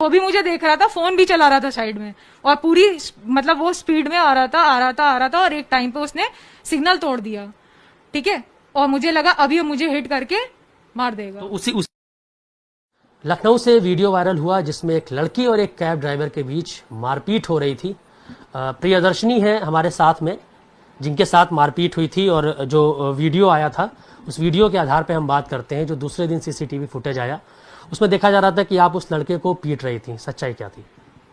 वो भी मुझे देख रहा था, फोन भी चला रहा था साइड में, और पूरी मतलब वो स्पीड में आ रहा था और एक टाइम पे उसने सिग्नल तोड़ दिया। ठीक है, और मुझे लगा अभी मुझे हिट करके मार देगा। तो उसी लखनऊ से वीडियो वायरल हुआ जिसमें एक लड़की और एक कैब ड्राइवर के बीच मारपीट हो रही थी। प्रियदर्शनी है हमारे साथ में जिनके साथ मारपीट हुई थी, और जो वीडियो आया था उस वीडियो के आधार पे हम बात करते हैं। जो दूसरे दिन सीसीटीवी फुटेज आया उसमें देखा जा रहा था कि आप उस लड़के को पीट रही थी, सच्चाई क्या थी?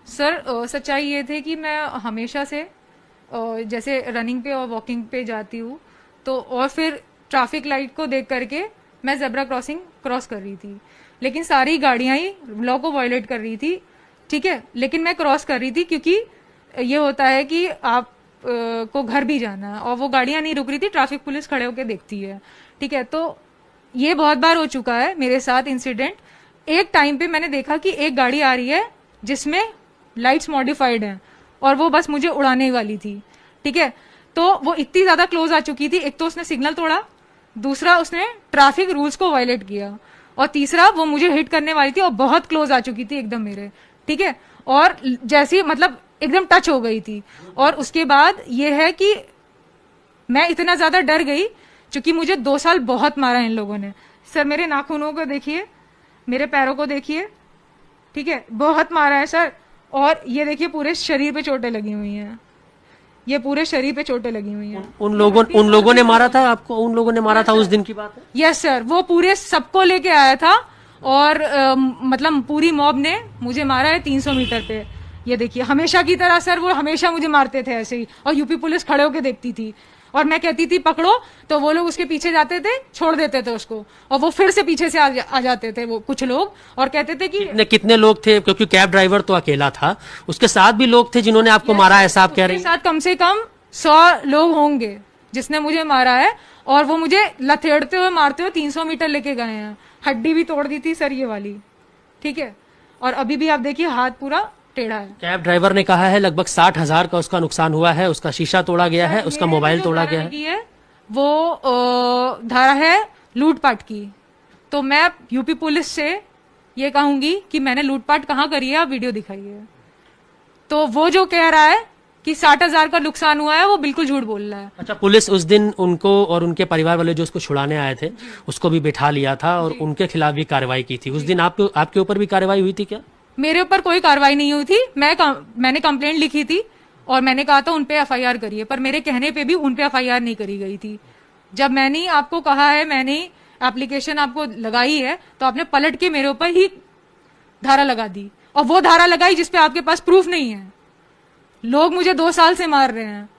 सर सच्चाई ये थी कि मैं हमेशा से जैसे रनिंग पे और वॉकिंग पे जाती हूँ, तो और फिर ट्रैफिक लाइट को देख करके मैं जेब्रा क्रॉसिंग क्रॉस कर रही थी, लेकिन सारी गाड़ियां ही लॉ को वायलेट कर रही थी। ठीक है, लेकिन मैं क्रॉस कर रही थी क्योंकि ये होता है कि आप को घर भी जाना है, और वो गाड़ियां नहीं रुक रही थी, ट्रैफिक पुलिस खड़े होकर देखती है। ठीक है, तो ये बहुत बार हो चुका है मेरे साथ इंसिडेंट। एक टाइम पे मैंने देखा कि एक गाड़ी आ रही है जिसमें लाइट्स मॉडिफाइड हैं, और वो बस मुझे उड़ाने वाली थी। ठीक है, तो वो इतनी ज्यादा क्लोज आ चुकी थी, एक तो उसने सिग्नल तोड़ा, दूसरा उसने ट्रैफिक रूल्स को वायलेट किया, और तीसरा वो मुझे हिट करने वाली थी और बहुत क्लोज आ चुकी थी एकदम मेरे। ठीक है, और जैसी मतलब एकदम टच हो गई थी। और उसके बाद ये है कि मैं इतना ज्यादा डर गई क्योंकि मुझे 2 साल बहुत मारा इन लोगों ने। सर मेरे नाखूनों को देखिए, मेरे पैरों को देखिए, ठीक है, बहुत मारा है सर। और ये देखिए पूरे शरीर पे चोटें लगी हुई हैं, ये पूरे शरीर पे चोटें लगी हुई हैं। उन लोगों ने मारा था आपको? उन लोगों ने मारा था? उस दिन की बात है? यस सर, वो पूरे सबको लेके आया था, और मतलब पूरी मॉब ने मुझे मारा है 300 मीटर पे। ये देखिए, हमेशा की तरह सर वो हमेशा मुझे मारते थे ऐसे ही, और यूपी पुलिस खड़े होके देखती थी, और मैं कहती थी पकड़ो, तो वो लोग उसके पीछे जाते थे, छोड़ देते थे उसको, और वो फिर से पीछे से आ जाते थे वो कुछ लोग, और कहते थे कि कितने लोग थे? क्योंकि कैब ड्राइवर तो अकेला था, उसके साथ भी लोग थे जिन्होंने आपको मारा, ऐसा आप कह रहे हैं? साथ कम से कम 100 लोग होंगे जिसने मुझे मारा है, और वो मुझे लथेड़ते हुए मारते हुए 300 मीटर लेके गए हैं। हड्डी भी तोड़ दी थी सर ये वाली। ठीक है, और अभी भी आप देखिए हाथ पूरा टेढ़ा है। कैब ड्राइवर ने कहा है लगभग 60,000 का उसका नुकसान हुआ है, उसका शीशा तोड़ा गया है, उसका मोबाइल तोड़ा गया है। वो धारा है लूटपाट की। तो मैं यूपी पुलिस से ये कहूंगी कि मैंने लूटपाट कहाँ करी है, आप वीडियो दिखाइए। तो वो जो कह रहा है कि 60,000 का नुकसान हुआ है, वो बिल्कुल झूठ बोल रहा है। अच्छा, पुलिस उस दिन उनको और उनके परिवार वाले जो उसको छुड़ाने आए थे उसको भी बिठा लिया था और उनके खिलाफ भी कार्रवाई की थी। उस दिन आपके ऊपर भी कार्रवाई हुई थी क्या? मेरे ऊपर कोई कार्रवाई नहीं हुई थी। मैंने कंप्लेंट लिखी थी और मैंने कहा था उनपे एफआईआर करिए, पर मेरे कहने पे भी उनपे एफआईआर नहीं करी गई थी। जब मैंने आपको कहा है, मैंने एप्लीकेशन आपको लगाई है, तो आपने पलट के मेरे ऊपर ही धारा लगा दी, और वो धारा लगाई जिसपे आपके पास प्रूफ नहीं है। लोग मुझे 2 साल से मार रहे हैं,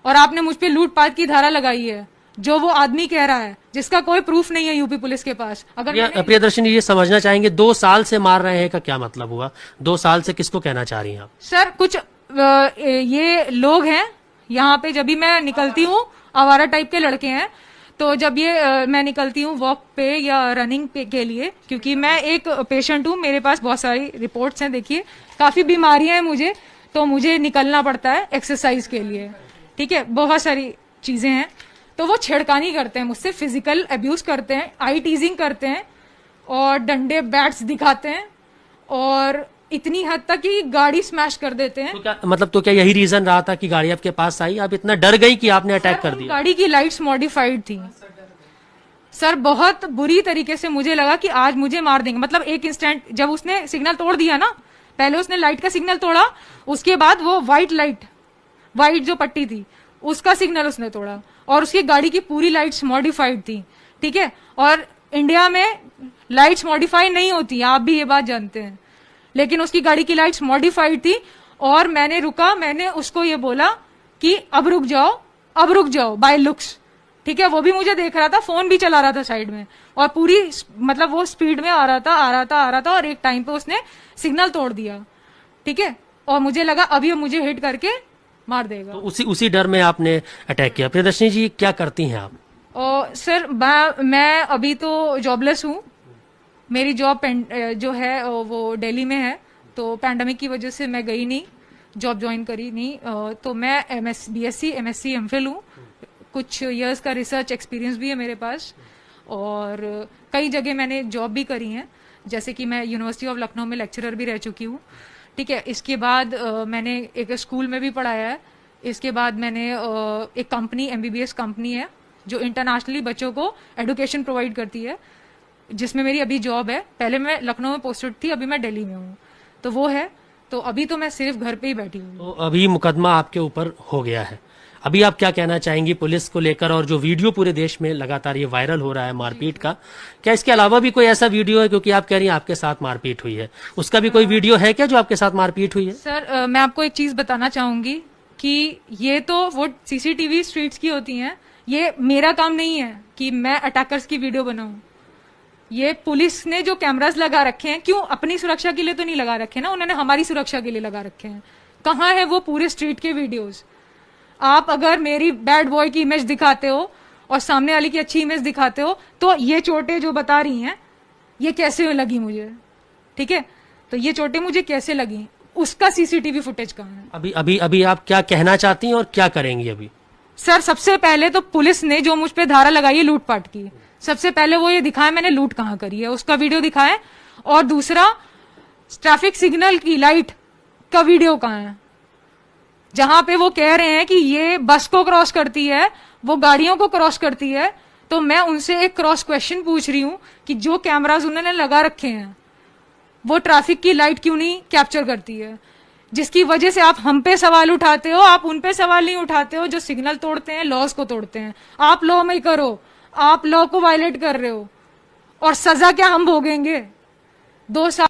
और आपने मुझ पे लूटपाट की धारा लगाई है, जो वो आदमी कह रहा है जिसका कोई प्रूफ नहीं है यूपी पुलिस के पास। अगर प्रियदर्शनी ये समझना चाहेंगे 2 साल से मार रहे हैं का क्या मतलब हुआ? 2 साल से किसको कहना चाह रही हैं आप? सर कुछ ये लोग हैं यहाँ पे, जब भी मैं निकलती हूँ, आवारा टाइप के लड़के हैं, तो जब ये मैं निकलती हूँ वॉक पे या रनिंग पे के लिए, क्योंकि मैं एक पेशेंट हूँ, मेरे पास बहुत सारी रिपोर्ट्स हैं, देखिए काफी बीमारियां हैं मुझे, तो मुझे निकलना पड़ता है एक्सरसाइज के लिए। ठीक है, बहुत सारी चीजें हैं, तो वो छेड़खानी करते हैं मुझसे, फिजिकल अब्यूज करते हैं, आई टीजिंग करते हैं, और डंडे बैट्स दिखाते हैं, और इतनी हद तक कि गाड़ी स्मैश कर देते हैं। तो क्या यही रीजन रहा था कि गाड़ी आपके पास आई, आप इतना डर गई कि आपने अटैक कर दिया? गाड़ी की लाइट्स मॉडिफाइड थी सर, बहुत बुरी तरीके से मुझे लगा कि आज मुझे मार देंगे। मतलब एक इंस्टेंट जब उसने सिग्नल तोड़ दिया ना, पहले उसने लाइट का सिग्नल तोड़ा, उसके बाद वो वाइट जो पट्टी थी उसका सिग्नल उसने तोड़ा, और उसकी गाड़ी की पूरी लाइट्स मॉडिफाइड थी। ठीक है, और इंडिया में लाइट्स मॉडिफाई नहीं होती, आप भी ये बात जानते हैं, लेकिन उसकी गाड़ी की लाइट्स मॉडिफाइड थी। और मैंने रुका, मैंने उसको ये बोला कि अब रुक जाओ बाय लुक्स। ठीक है, वो भी मुझे देख रहा था, फोन भी चला रहा था साइड में, और पूरी मतलब वो स्पीड में आ रहा था, और एक टाइम पे उसने सिग्नल तोड़ दिया। ठीक है, और मुझे लगा अभी मुझे हिट करके मार देगा। तो उसी डर में आपने अटैक किया। प्रियदर्शनी जी क्या करती हैं आप? सर मैं अभी तो जॉबलेस हूँ, मेरी जॉब जो है वो दिल्ली में है, तो पैंडेमिक की वजह से मैं गई नहीं, जॉब ज्वाइन करी नहीं। तो मैं बीएससी एमएससी एमफिल हूँ, कुछ इयर्स का रिसर्च एक्सपीरियंस भी है मेरे पास, और कई जगह मैंने जॉब भी करी है। जैसे कि मैं यूनिवर्सिटी ऑफ लखनऊ में लेक्चरर भी रह चुकी हूँ। ठीक है, इसके बाद मैंने एक स्कूल में भी पढ़ाया है। इसके बाद मैंने एक कंपनी, MBBS कंपनी है जो इंटरनेशनली बच्चों को एडुकेशन प्रोवाइड करती है, जिसमें मेरी अभी जॉब है। पहले मैं लखनऊ में पोस्टेड थी, अभी मैं दिल्ली में हूँ, तो वो है। तो अभी तो मैं सिर्फ घर पे ही बैठी हूँ। तो अभी मुकदमा आपके ऊपर हो गया है, अभी आप क्या कहना चाहेंगी पुलिस को लेकर? और जो वीडियो पूरे देश में लगातार ये वायरल हो रहा है मारपीट का, क्या इसके अलावा भी कोई ऐसा वीडियो है, क्योंकि आप कह रही हैं आपके साथ मारपीट हुई है, उसका भी कोई वीडियो है क्या जो आपके साथ मारपीट हुई है? सर मैं आपको एक चीज बताना चाहूंगी कि ये तो वो CCTV स्ट्रीट्स की होती हैं, ये मेरा काम नहीं है कि मैं अटैकर्स की वीडियो बनाऊं। ये पुलिस ने जो कैमरास लगा रखे हैं, क्यों, अपनी सुरक्षा के लिए तो नहीं लगा रखे ना, उन्होंने हमारी सुरक्षा के लिए लगा रखे हैं। कहाँ है वो पूरे स्ट्रीट के वीडियोस? आप अगर मेरी बैड बॉय की इमेज दिखाते हो और सामने वाले की अच्छी इमेज दिखाते हो, तो ये चोटें जो बता रही हैं ये कैसे लगी मुझे, ठीक है, तो ये चोटें मुझे कैसे लगी, उसका CCTV फुटेज कहाँ है? अभी आप क्या कहना चाहती हैं और क्या करेंगी अभी? सर सबसे पहले तो पुलिस ने जो मुझ पे धारा लगाई है लूटपाट की, सबसे पहले वो ये दिखाए मैंने लूट कहाँ करी है, उसका वीडियो दिखाए। और दूसरा, ट्रैफिक सिग्नल की लाइट का वीडियो कहाँ है, जहां पे वो कह रहे हैं कि ये बस को क्रॉस करती है, वो गाड़ियों को क्रॉस करती है। तो मैं उनसे एक क्रॉस क्वेश्चन पूछ रही हूं कि जो कैमरास उन्होंने लगा रखे हैं वो ट्रैफिक की लाइट क्यों नहीं कैप्चर करती है, जिसकी वजह से आप हम पे सवाल उठाते हो, आप उन पे सवाल नहीं उठाते हो जो सिग्नल तोड़ते हैं, लॉज को तोड़ते हैं। आप लॉ में करो, आप लॉ को वायलेट कर रहे हो, और सजा क्या हम भोगेंगे? 2 साल